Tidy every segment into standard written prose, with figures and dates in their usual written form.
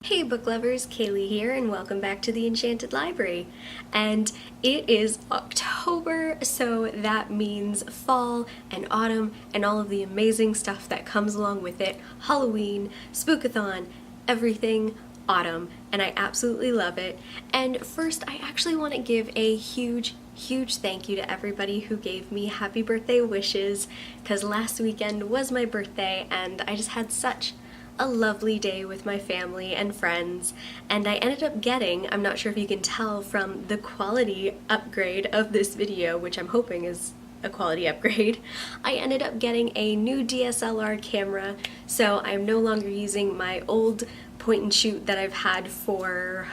Hey book lovers, Kaylee here and welcome back to the Enchanted Library. And it is October, so that means fall and autumn and all of the amazing stuff that comes along with it. Halloween, Spookathon, everything autumn, and I absolutely love it. And first, I actually want to give a huge thank you to everybody who gave me happy birthday wishes, because last weekend was my birthday and I just had such a lovely day with my family and friends, and I ended up getting, I'm not sure if you can tell from the quality upgrade of this video, which I'm hoping is a quality upgrade, I ended up getting a new DSLR camera, so I'm no longer using my old point and shoot that I've had for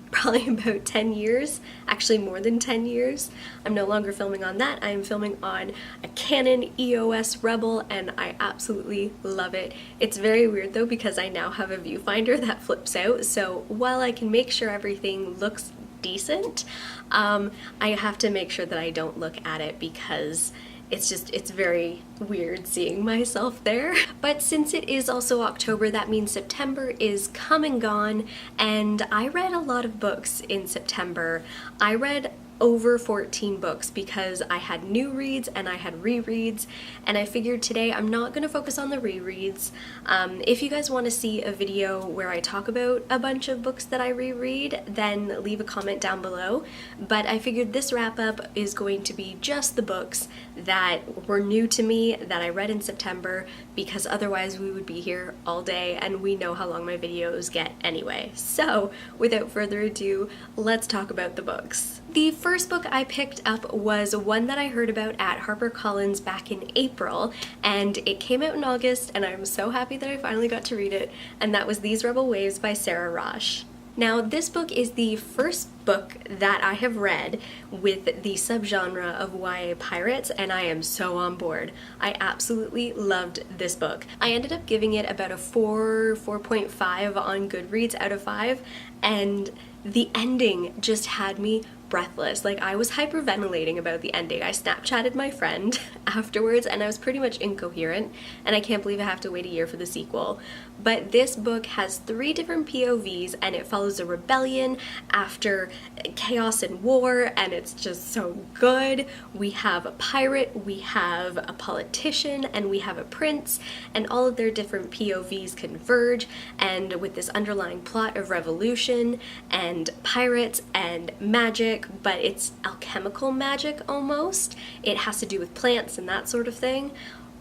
probably about 10 years, actually more than 10 years. I'm no longer filming on that. I'm filming on a Canon EOS Rebel and I absolutely love it. It's very weird though because I now have a viewfinder that flips out, so while I can make sure everything looks decent, I have to make sure that I don't look at it because it's very weird seeing myself there. But since it is also October, that means September is come and gone, and I read a lot of books in September. I read over 14 books because I had new reads and I had rereads, and I figured today I'm not going to focus on the rereads. If you guys want to see a video where I talk about a bunch of books that I reread, then leave a comment down below, but I figured this wrap up is going to be just the books that were new to me that I read in September, because otherwise we would be here all day and we know how long my videos get anyway. So without further ado, let's talk about the books. The first book I picked up was one that I heard about at HarperCollins back in April, and it came out in August, and I'm so happy that I finally got to read it, and that was These Rebel Waves by Sarah Rosh. Now, this book is the first book that I have read with the subgenre of YA pirates, and I am so on board. I absolutely loved this book. I ended up giving it about a 4.5 on Goodreads out of 5, and the ending just had me breathless. Like, I was hyperventilating about the ending. I Snapchatted my friend afterwards and I was pretty much incoherent, and I can't believe I have to wait a year for the sequel. But this book has 3 different POVs and it follows a rebellion after chaos and war, and it's just so good. We have a pirate, we have a politician, and we have a prince, and all of their different POVs converge, and with this underlying plot of revolution and pirates and magic, but it's alchemical magic almost. It has to do with plants and that sort of thing.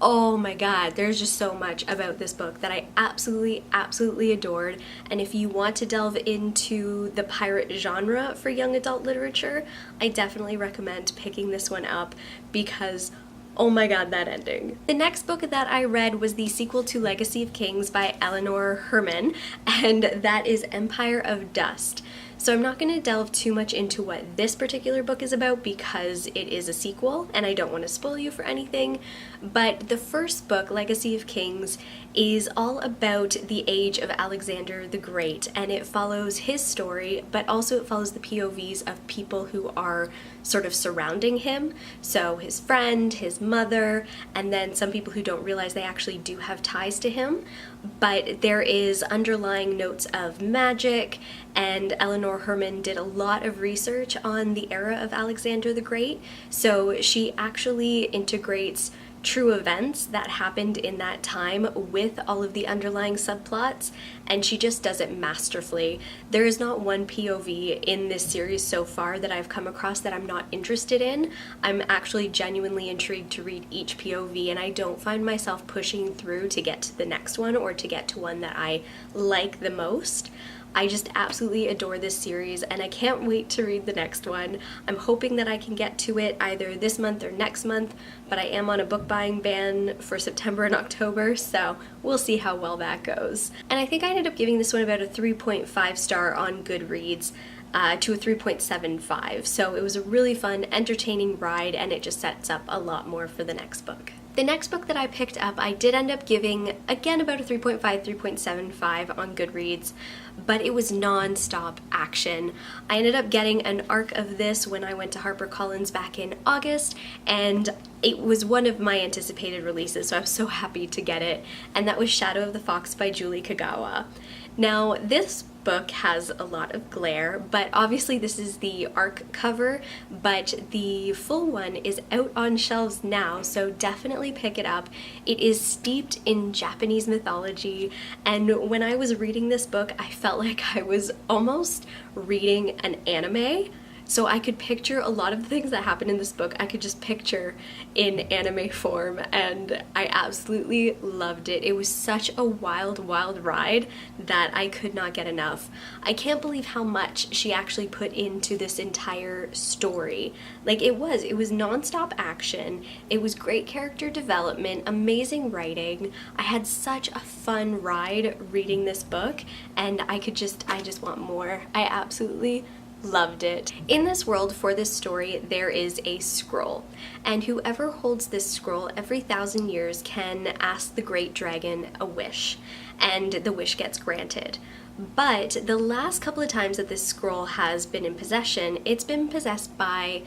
Oh my god, there's just so much about this book that I absolutely adored, and if you want to delve into the pirate genre for young adult literature, I definitely recommend picking this one up because oh my god, that ending. The next book that I read was the sequel to Legacy of Kings by Eleanor Herman, and that is Empire of Dust. So I'm not going to delve too much into what this particular book is about because it is a sequel and I don't want to spoil you for anything, but the first book, Legacy of Kings, is all about the age of Alexander the Great, and it follows his story, but also it follows the POVs of people who are sort of surrounding him. So his friend, his mother, and then some people who don't realize they actually do have ties to him. But there is underlying notes of magic, and Eleanor Herman did a lot of research on the era of Alexander the Great, so she actually integrates true events that happened in that time with all of the underlying subplots, and she just does it masterfully. There is not one POV in this series so far that I've come across that I'm not interested in. I'm actually genuinely intrigued to read each POV, and I don't find myself pushing through to get to the next one or to get to one that I like the most. I just absolutely adore this series and I can't wait to read the next one. I'm hoping that I can get to it either this month or next month, but I am on a book buying ban for September and October, so we'll see how well that goes. And I think I ended up giving this one about a 3.5 star on Goodreads. To a 3.75, so it was a really fun, entertaining ride, and it just sets up a lot more for the next book. The next book that I picked up, I did end up giving, again, about a 3.5, 3.75 on Goodreads, but it was non-stop action. I ended up getting an arc of this when I went to HarperCollins back in August, and it was one of my anticipated releases, so I was so happy to get it, and that was Shadow of the Fox by Julie Kagawa. Now, this book has a lot of glare, but obviously this is the ARC cover, but the full one is out on shelves now, so definitely pick it up. It is steeped in Japanese mythology, and when I was reading this book, I felt like I was almost reading an anime. So I could picture a lot of the things that happen in this book, I could just picture in anime form, and I absolutely loved it. It was such a wild, wild ride that I could not get enough. I can't believe how much she actually put into this entire story. Like, it was nonstop action, it was great character development, amazing writing. I had such a fun ride reading this book, and I just want more. I absolutely loved it. In this world, for this story, there is a scroll, and whoever holds this scroll every 1,000 years can ask the great dragon a wish, and the wish gets granted. But the last couple of times that this scroll has been in possession, it's been possessed by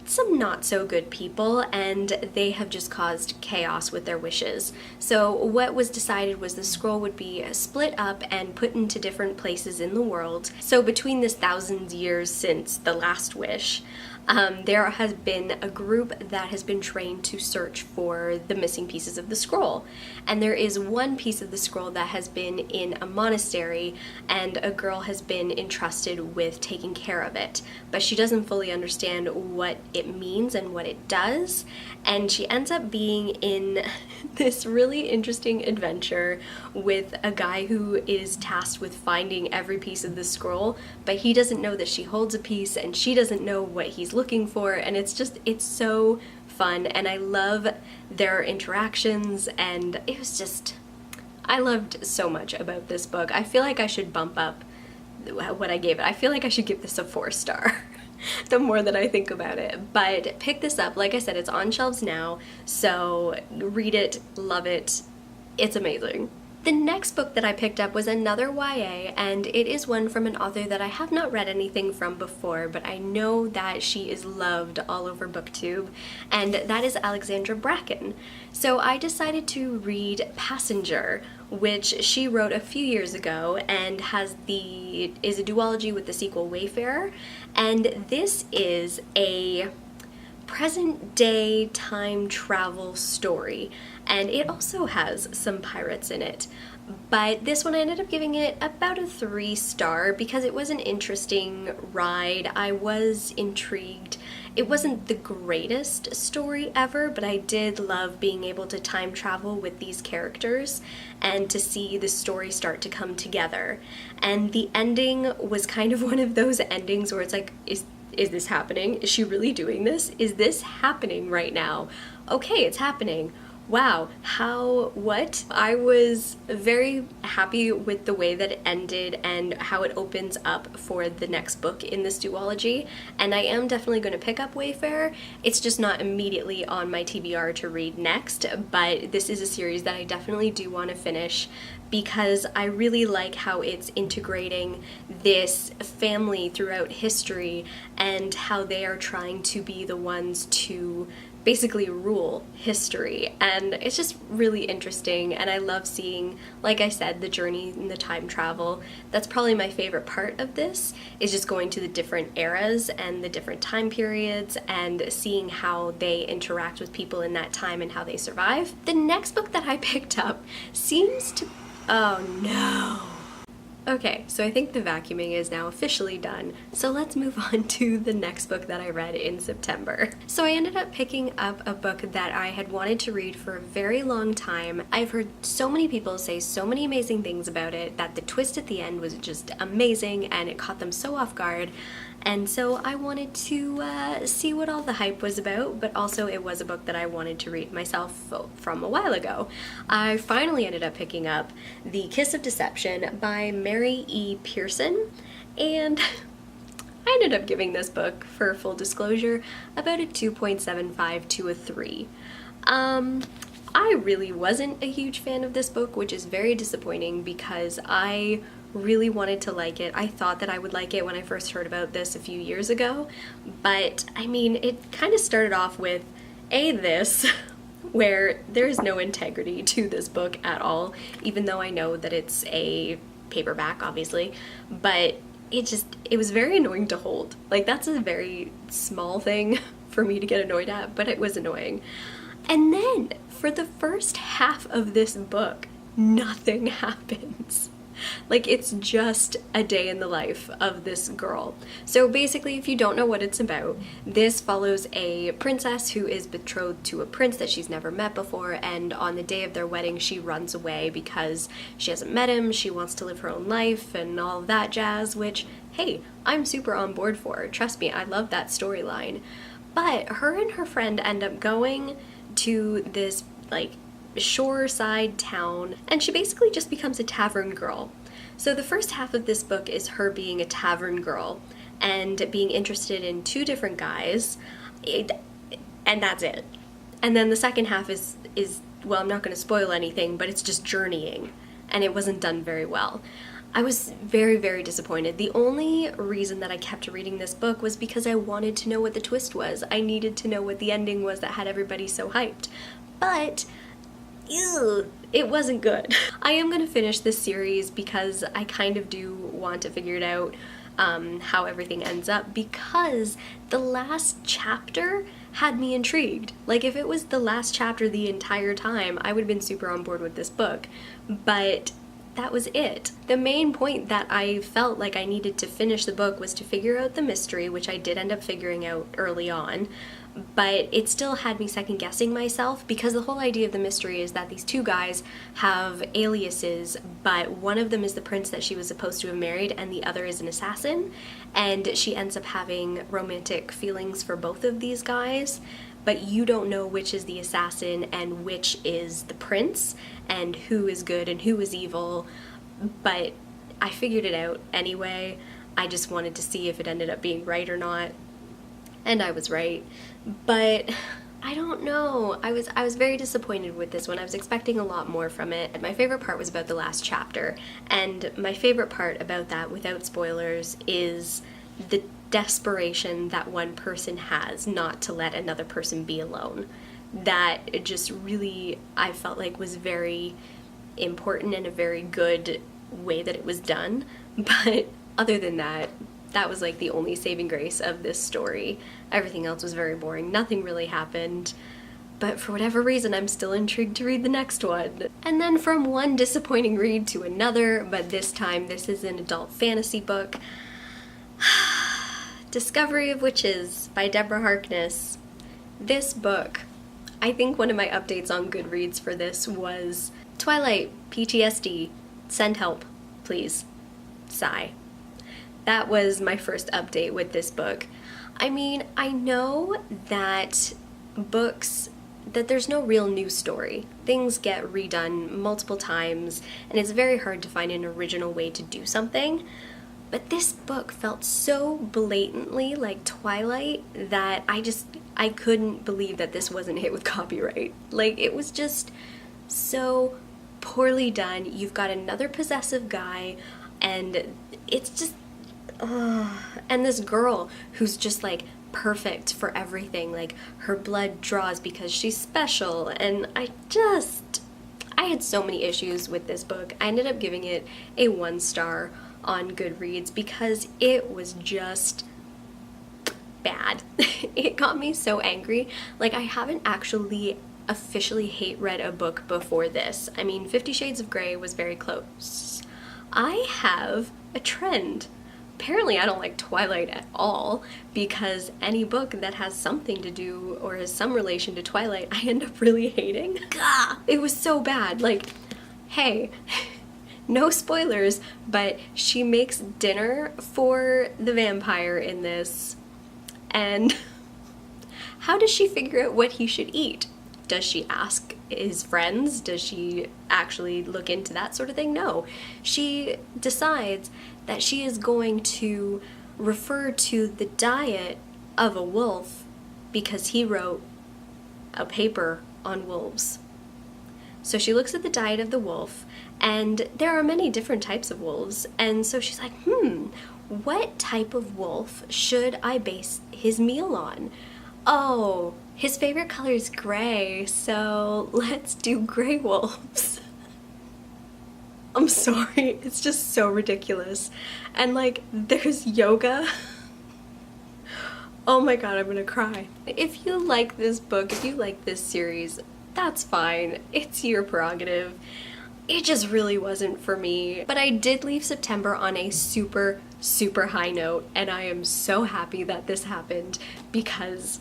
some not so good people, and they have just caused chaos with their wishes. So what was decided was the scroll would be split up and put into different places in the world. So between this 1,000 years since the last wish, there has been a group that has been trained to search for the missing pieces of the scroll. And there is one piece of the scroll that has been in a monastery, and a girl has been entrusted with taking care of it. But she doesn't fully understand what it means and what it does. And she ends up being in this really interesting adventure with a guy who is tasked with finding every piece of the scroll, but he doesn't know that she holds a piece, and she doesn't know what he's looking for, and it's so fun, and I love their interactions, and it was just, I loved so much about this book. I feel like I should bump up what I gave it. I feel like I should give this a 4-star. The more that I think about it. But pick this up. Like I said, it's on shelves now, so read it, love it. It's amazing. The next book that I picked up was another YA, and it is one from an author that I have not read anything from before, but I know that she is loved all over BookTube, and that is Alexandra Bracken. So I decided to read Passenger, which she wrote a few years ago, and is a duology with the sequel Wayfarer, and this is a present day time travel story, and it also has some pirates in it. But this one I ended up giving it about a 3-star because it was an interesting ride. I was intrigued. It wasn't the greatest story ever, but I did love being able to time travel with these characters and to see the story start to come together. And the ending was kind of one of those endings where it's like, is this happening? Is she really doing this? Is this happening right now? Okay, it's happening. Wow, what? I was very happy with the way that it ended and how it opens up for the next book in this duology, and I am definitely going to pick up Wayfarer. It's just not immediately on my TBR to read next, but this is a series that I definitely do want to finish because I really like how it's integrating this family throughout history and how they are trying to be the ones to basically rule history, and it's just really interesting, and I love seeing, like I said, the journey in the time travel. That's probably my favorite part of this, is just going to the different eras and the different time periods and seeing how they interact with people in that time and how they survive. The next book that I picked up seems to... oh no. Okay, so I think the vacuuming is now officially done, so let's move on to the next book that I read in September. So I ended up picking up a book that I had wanted to read for a very long time. I've heard so many people say so many amazing things about it, that the twist at the end was just amazing and it caught them so off guard. And so I wanted to see what all the hype was about, but also it was a book that I wanted to read myself from a while ago. I finally ended up picking up The Kiss of Deception by Mary E. Pearson, and I ended up giving this book, for full disclosure, about a 2.75 to a 3. I really wasn't a huge fan of this book, which is very disappointing because I really wanted to like it. I thought that I would like it when I first heard about this a few years ago, but I mean, it kind of started off with this where there is no integrity to this book at all, even though I know that it's a paperback, obviously, but it was very annoying to hold. Like, that's a very small thing for me to get annoyed at, but it was annoying. And then, for the first half of this book, nothing happens. Like, it's just a day in the life of this girl. So basically, if you don't know what it's about, this follows a princess who is betrothed to a prince that she's never met before, and on the day of their wedding, she runs away because she hasn't met him, she wants to live her own life, and all of that jazz, which, hey, I'm super on board for. Trust me, I love that storyline. But her and her friend end up going to this, like, shoreside town, and she basically just becomes a tavern girl. So the first half of this book is her being a tavern girl and being interested in two different guys, and that's it. And then the second half is well, I'm not going to spoil anything, but it's just journeying, and it wasn't done very well. I was very, very disappointed. The only reason that I kept reading this book was because I wanted to know what the twist was. I needed to know what the ending was that had everybody so hyped. But ew, it wasn't good. I am going to finish this series because I kind of do want to figure it out, how everything ends up, because the last chapter had me intrigued. Like, if it was the last chapter the entire time, I would have been super on board with this book, but that was it. The main point that I felt like I needed to finish the book was to figure out the mystery, which I did end up figuring out early on, but it still had me second guessing myself, because the whole idea of the mystery is that these two guys have aliases, but one of them is the prince that she was supposed to have married and the other is an assassin, and she ends up having romantic feelings for both of these guys, but you don't know which is the assassin and which is the prince and who is good and who is evil. But I figured it out anyway. I just wanted to see if it ended up being right or not, and I was right. But I don't know. I was very disappointed with this one. I was expecting a lot more from it. My favorite part was about the last chapter, and my favorite part about that, without spoilers, is the desperation that one person has not to let another person be alone. That it just really, I felt like, was very important and a very good way that it was done. But other than that, that was like the only saving grace of this story. Everything else was very boring. Nothing really happened. But for whatever reason, I'm still intrigued to read the next one. And then from one disappointing read to another, but this time this is an adult fantasy book. Discovery of Witches by Deborah Harkness. This book, I think one of my updates on Goodreads for this was Twilight, PTSD, send help, please, sigh. That was my first update with this book. I mean, I know that there's no real new story. Things get redone multiple times, and it's very hard to find an original way to do something. But this book felt so blatantly like Twilight that I couldn't believe that this wasn't hit with copyright. Like, it was just so poorly done. You've got another possessive guy, and it's just, and this girl who's just like perfect for everything. Like, her blood draws because she's special, and I had so many issues with this book. I ended up giving it a 1-star on Goodreads because it was just bad. It got me so angry. Like, I haven't actually officially hate read a book before this. I mean, 50 Shades of Grey was very close. I have a trend. Apparently I don't like Twilight at all, because any book that has something to do or has some relation to Twilight I end up really hating. Gah! It was so bad. Like, hey, no spoilers, but she makes dinner for the vampire in this, and how does she figure out what he should eat? Does she ask his friends? Does she actually look into that sort of thing? No. She decides that she is going to refer to the diet of a wolf because he wrote a paper on wolves. So she looks at the diet of the wolf, and there are many different types of wolves, and so she's like, what type of wolf should I base his meal on? Oh, his favorite color is gray, so let's do gray wolves. I'm sorry, it's just so ridiculous. And like, there's yoga. Oh my god, I'm gonna cry. If you like this book, if you like this series, that's fine. It's your prerogative. It just really wasn't for me. But I did leave September on a super, super high note, and I am so happy that this happened because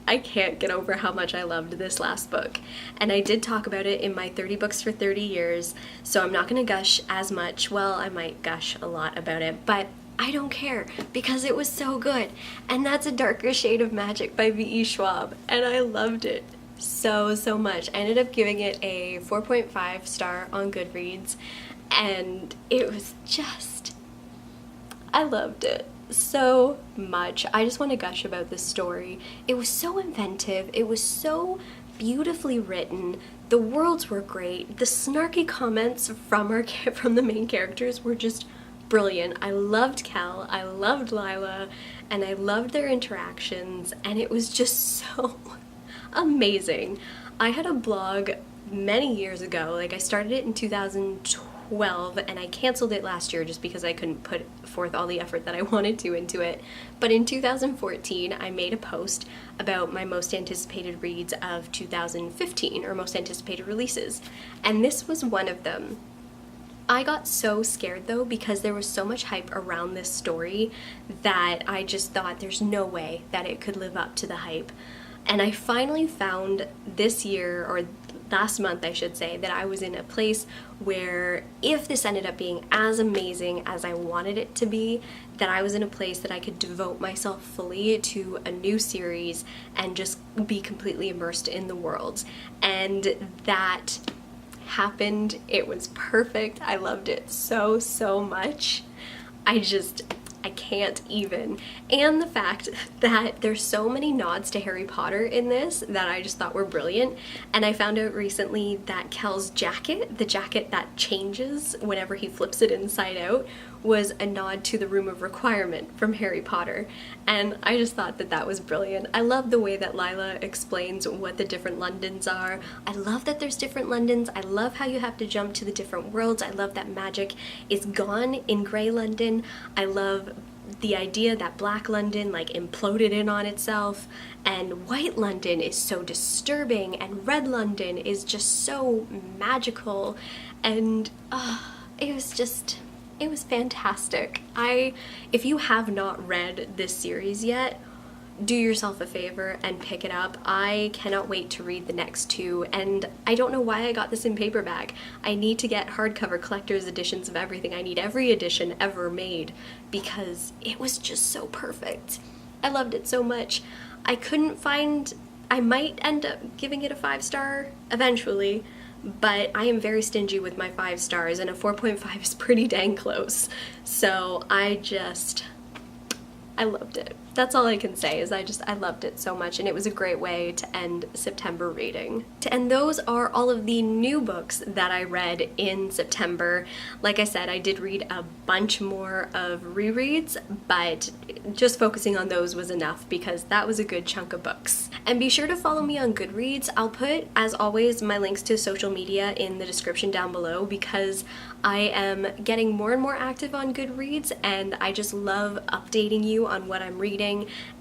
I can't get over how much I loved this last book. And I did talk about it in my 30 books for 30 years, so I'm not gonna gush as much. Well, I might gush a lot about it, but I don't care because it was so good. And that's A Darker Shade of Magic by V.E. Schwab, and I loved it so much. I ended up giving it a 4.5 star on Goodreads, and it was just, I loved it so much. I just want to gush about this story. It was so inventive, it was so beautifully written, the worlds were great, the snarky comments from the main characters were just brilliant. I loved Kel, I loved Lila, and I loved their interactions, and it was just so amazing. I had a blog many years ago, like I started it in 2012 and I canceled it last year just because I couldn't put forth all the effort that I wanted to into it. But in 2014 I made a post about my most anticipated reads of 2015, or most anticipated releases, and this was one of them. I got so scared though because there was so much hype around this story that I just thought there's no way that it could live up to the hype. And I finally found this year, or last month I should say, that I was in a place where if this ended up being as amazing as I wanted it to be, that I was in a place that I could devote myself fully to a new series and just be completely immersed in the world. And that happened. It was perfect. I loved it so much. I can't even. And the fact that there's so many nods to Harry Potter in this that I just thought were brilliant. And I found out recently that Kel's jacket, the jacket that changes whenever he flips it inside out, was a nod to the Room of Requirement from Harry Potter. And I just thought that that was brilliant. I love the way that Lila explains what the different Londons are. I love that there's different Londons. I love how you have to jump to the different worlds. I love that magic is gone in Grey London. I love the idea that Black London like imploded in on itself, and White London is so disturbing, and Red London is just so magical, and it was fantastic. If you have not read this series yet, do yourself a favor and pick it up. I cannot wait to read the next two, and I don't know why I got this in paperback. I need to get hardcover collector's editions of everything. I need every edition ever made because it was just so perfect. I loved it so much. I might end up giving it a 5-star eventually, but I am very stingy with my 5 stars, and a 4.5 is pretty dang close. So I loved it. That's all I can say is I loved it so much, and it was a great way to end September reading. And those are all of the new books that I read in September. Like I said, I did read a bunch more of rereads, but just focusing on those was enough because that was a good chunk of books. And be sure to follow me on Goodreads. I'll put, as always, my links to social media in the description down below because I am getting more and more active on Goodreads, and I just love updating you on what I'm reading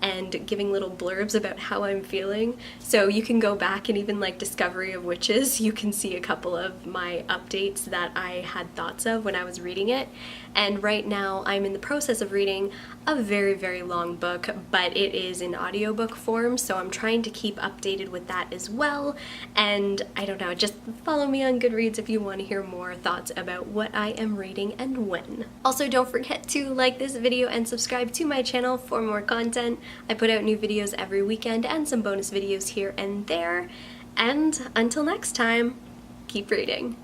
and giving little blurbs about how I'm feeling. So you can go back and even like Discovery of Witches, you can see a couple of my updates that I had thoughts of when I was reading it. And right now I'm in the process of reading a very long book, but it is in audiobook form, so I'm trying to keep updated with that as well. And I don't know, just follow me on Goodreads if you want to hear more thoughts about what I am reading and when. Also, don't forget to like this video and subscribe to my channel for more content. I put out new videos every weekend and some bonus videos here and there. And until next time, keep reading.